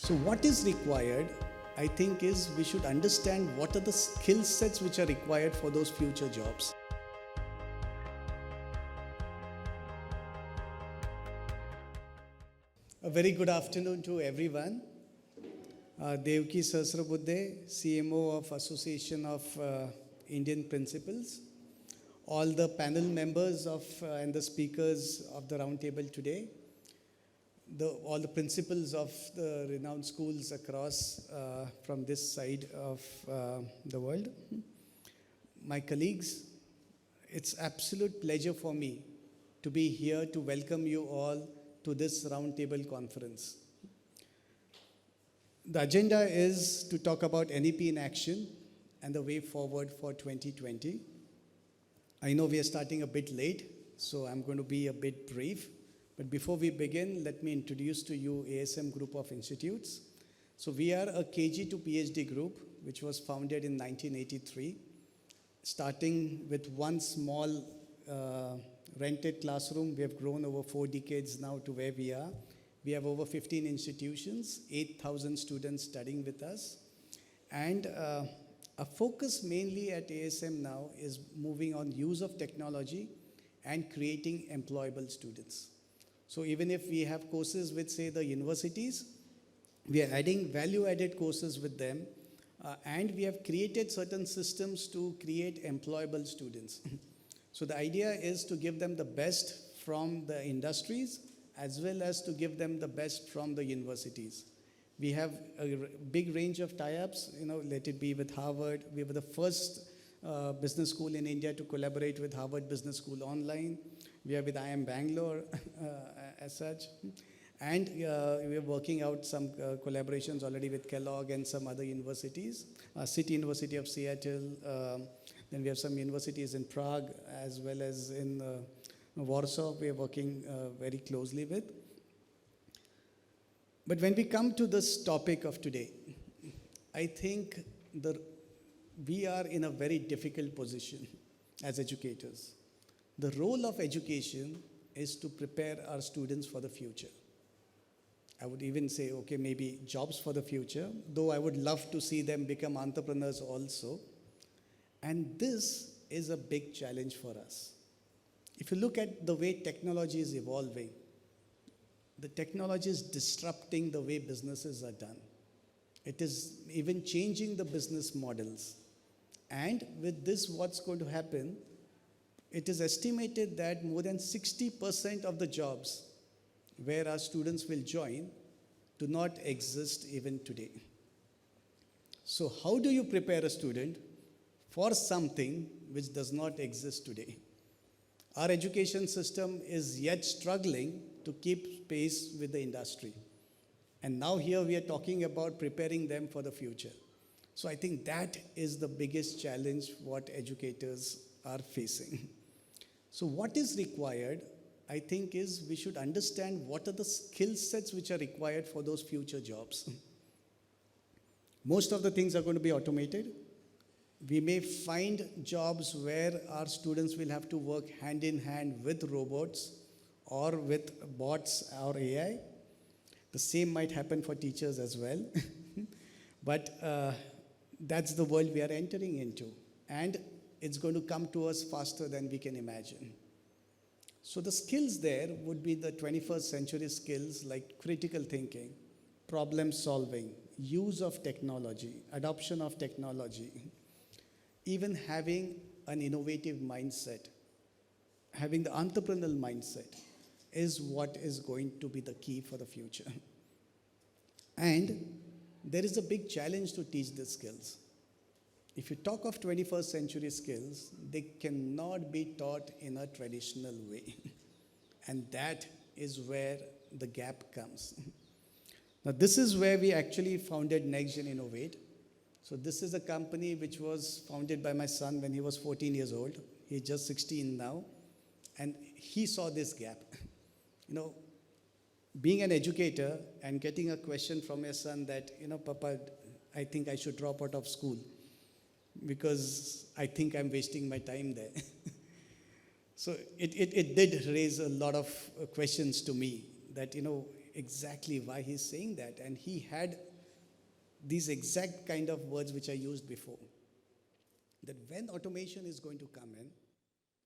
So what is required, I think, is we should understand what are the skill sets which are required for those future jobs. A very good afternoon to everyone. Devki Sahasrabudhe, CMO of Association of Indian Principals, all the panel members of and the speakers of the roundtable today, all the principals of the renowned schools across from this side of the world, my colleagues, it's absolute pleasure for me to be here to welcome you all to this roundtable conference. The agenda is to talk about NEP in action and the way forward for 2020. I know we are starting a bit late, so I'm going to be a bit brief. But before we begin, let me introduce to you ASM Group of Institutes. So we are a KG to PhD group, which was founded in 1983, starting with one small rented classroom. We have grown over 4 decades now to where we are. We have over 15 institutions, 8,000 students studying with us. And our focus mainly at ASM now is moving on use of technology and creating employable students. So even if we have courses with, say, the universities, we are adding value-added courses with them, and we have created certain systems to create employable students. So the idea is to give them the best from the industries as well as to give them the best from the universities. We have a big range of tie-ups, let it be with Harvard. We were the first business school in India to collaborate with Harvard Business School online. We are with IIM Bangalore as such. And we are working out some collaborations already with Kellogg and some other universities. City University of Seattle. Then we have some universities in Prague as well as in Warsaw. We are working very closely with. But when we come to this topic of today, I think we are in a very difficult position as educators. The role of education is to prepare our students for the future. I would even say, okay, maybe jobs for the future, though I would love to see them become entrepreneurs also. And this is a big challenge for us. If you look at the way technology is evolving, the technology is disrupting the way businesses are done. It is even changing the business models. And with this, what's going to happen? It is estimated that more than 60% of the jobs where our students will join do not exist even today. So how do you prepare a student for something which does not exist today? Our education system is yet struggling to keep pace with the industry. And now here we are talking about preparing them for the future. So I think that is the biggest challenge what educators are facing. So what is required, I think, is we should understand what are the skill sets which are required for those future jobs. Most of the things are going to be automated. We may find jobs where our students will have to work hand in hand with robots or with bots or AI. The same might happen for teachers as well. But that's the world we are entering into. And it's going to come to us faster than we can imagine. So the skills there would be the 21st century skills like critical thinking, problem solving, use of technology, adoption of technology, even having an innovative mindset, having the entrepreneurial mindset is what is going to be the key for the future. And there is a big challenge to teach these skills. If you talk of 21st century skills, they cannot be taught in a traditional way. And that is where the gap comes. Now this is where we actually founded NextgenInnov8. So this is a company which was founded by my son when he was 14 years old. He's just 16 now. And he saw this gap. Being an educator and getting a question from your son that, Papa, I think I should drop out of school because I think I'm wasting my time there. So it did raise a lot of questions to me that, exactly why he's saying that. And he had these exact kind of words which I used before. That when automation is going to come in,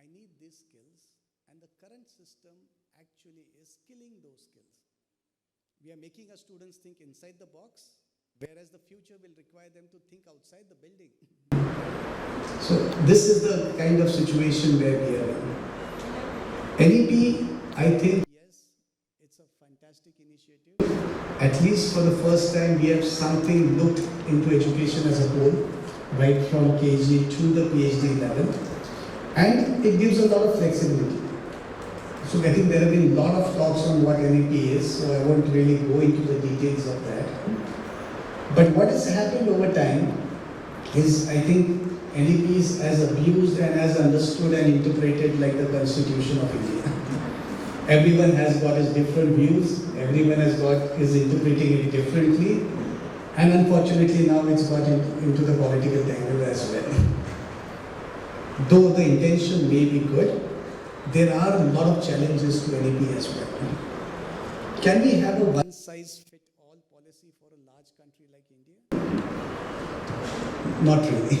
I need these skills, and the current system actually is killing those skills. We are making our students think inside the box, whereas the future will require them to think outside the building. So this is the kind of situation where we are in. NEP, I think, yes, it's a fantastic initiative. At least for the first time, we have something looked into education as a whole, right from KG to the PhD level. And it gives a lot of flexibility. So I think there have been a lot of talks on what NEP is, so I won't really go into the details of that. But what has happened over time is, I think, NEP is as abused and as understood and interpreted like the Constitution of India. Everyone has got his different views, everyone is interpreting it differently, and unfortunately now it's got into the political tangle as well. Though the intention may be good, there are a lot of challenges to NEP as well. Can we have a one-size-fits-all policy for a large country like India? Not really.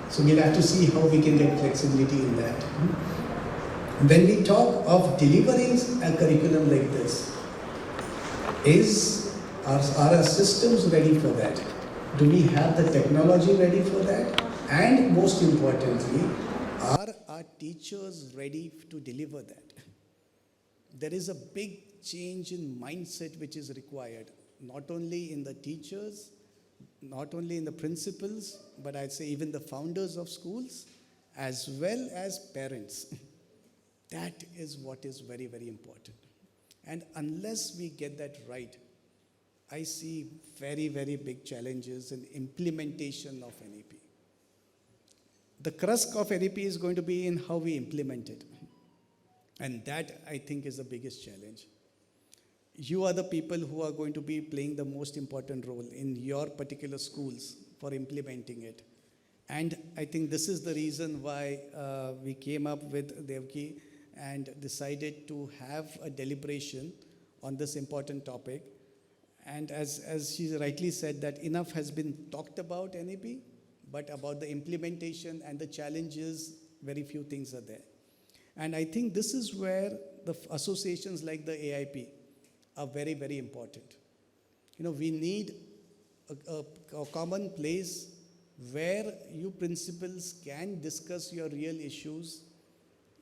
So we'll have to see how we can get flexibility in that. When we talk of delivering a curriculum like this, are our systems ready for that? Do we have the technology ready for that? And most importantly, are our teachers ready to deliver that? There is a big change in mindset which is required, not only in the teachers, not only in the principals, but I'd say even the founders of schools, as well as parents. That is what is very, very important. And unless we get that right, I see very, very big challenges in implementation of NEP. The crux of NEP is going to be in how we implement it. And that, I think, is the biggest challenge. You are the people who are going to be playing the most important role in your particular schools for implementing it. And I think this is the reason why we came up with Devki and decided to have a deliberation on this important topic. And as she rightly said, that enough has been talked about NEP, but about the implementation and the challenges, very few things are there. And I think this is where the associations like the AIP are very, very important. You know, we need a common place where you principals can discuss your real issues,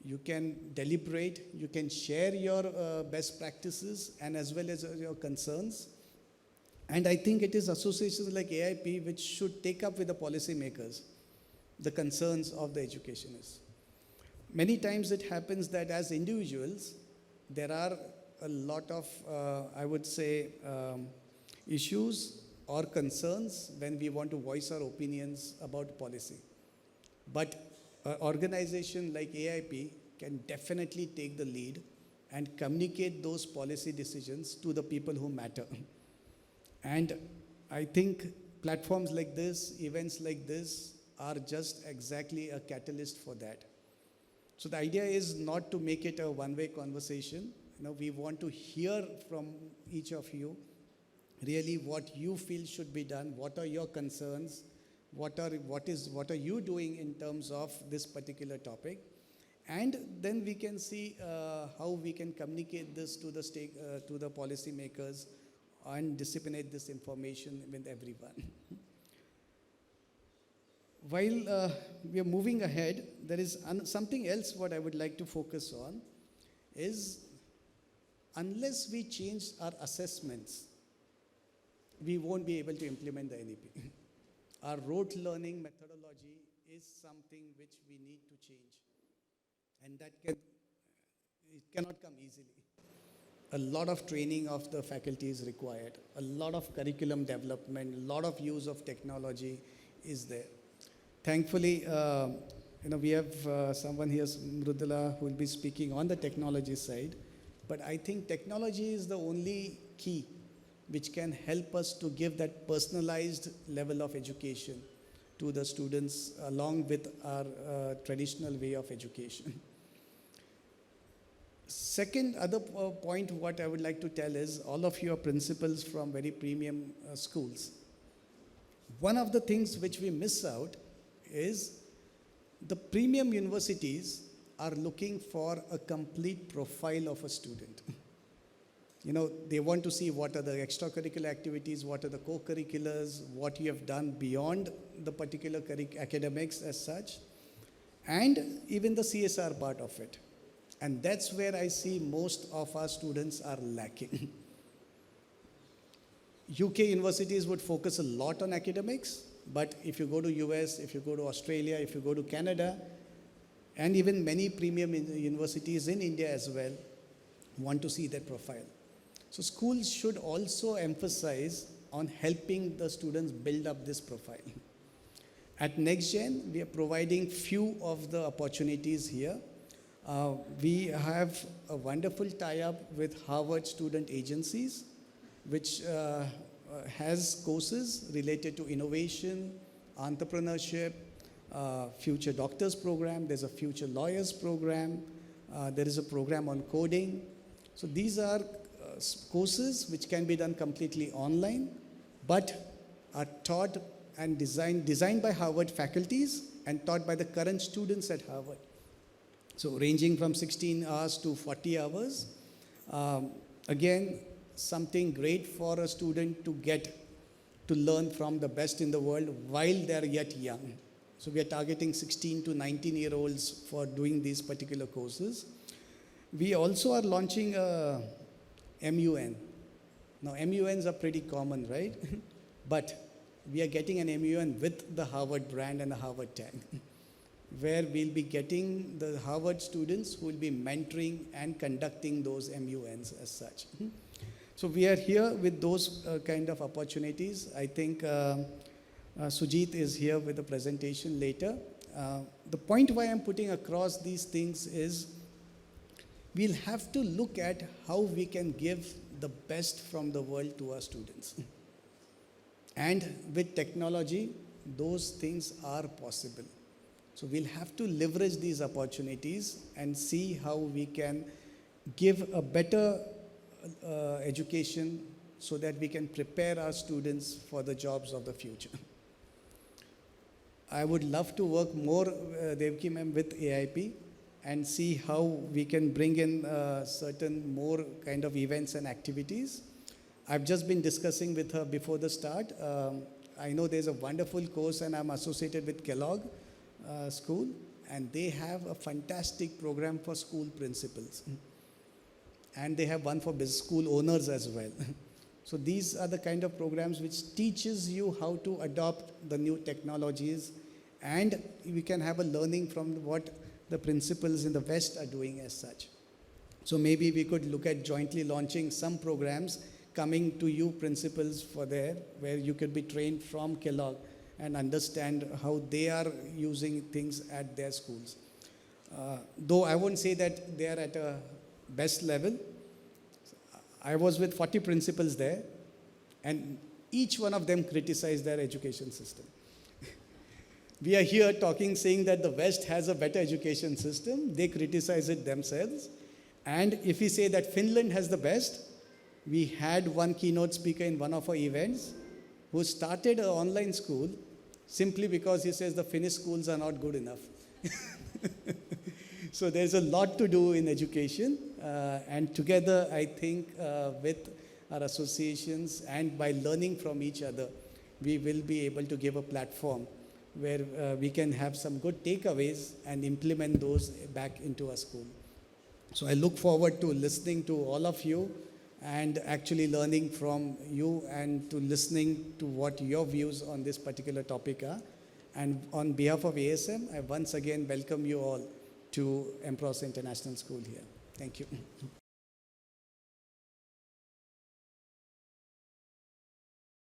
you can deliberate, you can share your best practices and as well as your concerns. And I think it is associations like AIP which should take up with the policymakers the concerns of the educationists. Many times it happens that as individuals, there are a lot of, I would say, issues or concerns when we want to voice our opinions about policy. But an organization like AIP can definitely take the lead and communicate those policy decisions to the people who matter. And I think platforms like this, events like this, are just exactly a catalyst for that. So the idea is not to make it a one-way conversation. You know, we want to hear from each of you really what you feel should be done, what are your concerns, what are you doing in terms of this particular topic, and then we can see how we can communicate this to the policymakers and disseminate this information with everyone. While we are moving ahead, there is something else what I would like to focus on is, unless we change our assessments, we won't be able to implement the NEP. Our rote learning methodology is something which we need to change. And it cannot come easily. A lot of training of the faculty is required. A lot of curriculum development, a lot of use of technology is there. Thankfully, we have someone here, Mrudula, who will be speaking on the technology side. But I think technology is the only key which can help us to give that personalized level of education to the students along with our traditional way of education. Second, other point what I would like to tell is all of you are principals from very premium schools. One of the things which we miss out is the premium universities are looking for a complete profile of a student. You know, they want to see what are the extracurricular activities, what are the co-curriculars, what you have done beyond the particular academics as such, and even the CSR part of it. And that's where I see most of our students are lacking. UK universities would focus a lot on academics, but if you go to US, if you go to Australia, if you go to Canada, and even many premium universities in India as well, want to see that profile. So schools should also emphasize on helping the students build up this profile. At NextGen, we are providing few of the opportunities here. We have a wonderful tie-up with Harvard Student Agencies, which has courses related to innovation, entrepreneurship, future doctors program, there's a future lawyers program, there is a program on coding. So these are courses which can be done completely online, but are taught and designed by Harvard faculties and taught by the current students at Harvard. So ranging from 16 hours to 40 hours. Again, something great for a student to get to learn from the best in the world while they're yet young. So we are targeting 16 to 19-year-olds for doing these particular courses. We also are launching a MUN. Now MUNs are pretty common, right? But we are getting an MUN with the Harvard brand and the Harvard tag, where we'll be getting the Harvard students who will be mentoring and conducting those MUNs as such. So we are here with those kind of opportunities. I think Sujit is here with the presentation later. The point why I'm putting across these things is we'll have to look at how we can give the best from the world to our students. And with technology, those things are possible. So we'll have to leverage these opportunities and see how we can give a better education so that we can prepare our students for the jobs of the future. I would love to work more, Devki ma'am, with AIP and see how we can bring in certain more kind of events and activities. I've just been discussing with her before the start. I know there's a wonderful course and I'm associated with Kellogg School, and they have a fantastic program for school principals. And they have one for business school owners as well. So these are the kind of programs which teaches you how to adopt the new technologies, and we can have a learning from what the principals in the West are doing as such. So maybe we could look at jointly launching some programs coming to you principals for there, where you could be trained from Kellogg and understand how they are using things at their schools. Though I won't say that they are at a best level. I was with 40 principals there, and each one of them criticized their education system. We are here talking, saying that the West has a better education system. They criticize it themselves. And if we say that Finland has the best, we had one keynote speaker in one of our events who started an online school simply because he says the Finnish schools are not good enough. So there's a lot to do in education, and together I think with our associations and by learning from each other, we will be able to give a platform where we can have some good takeaways and implement those back into our school. So I look forward to listening to all of you and actually learning from you and to listening to what your views on this particular topic are. And on behalf of ASM, I once again welcome you all to Empress International School here. Thank you.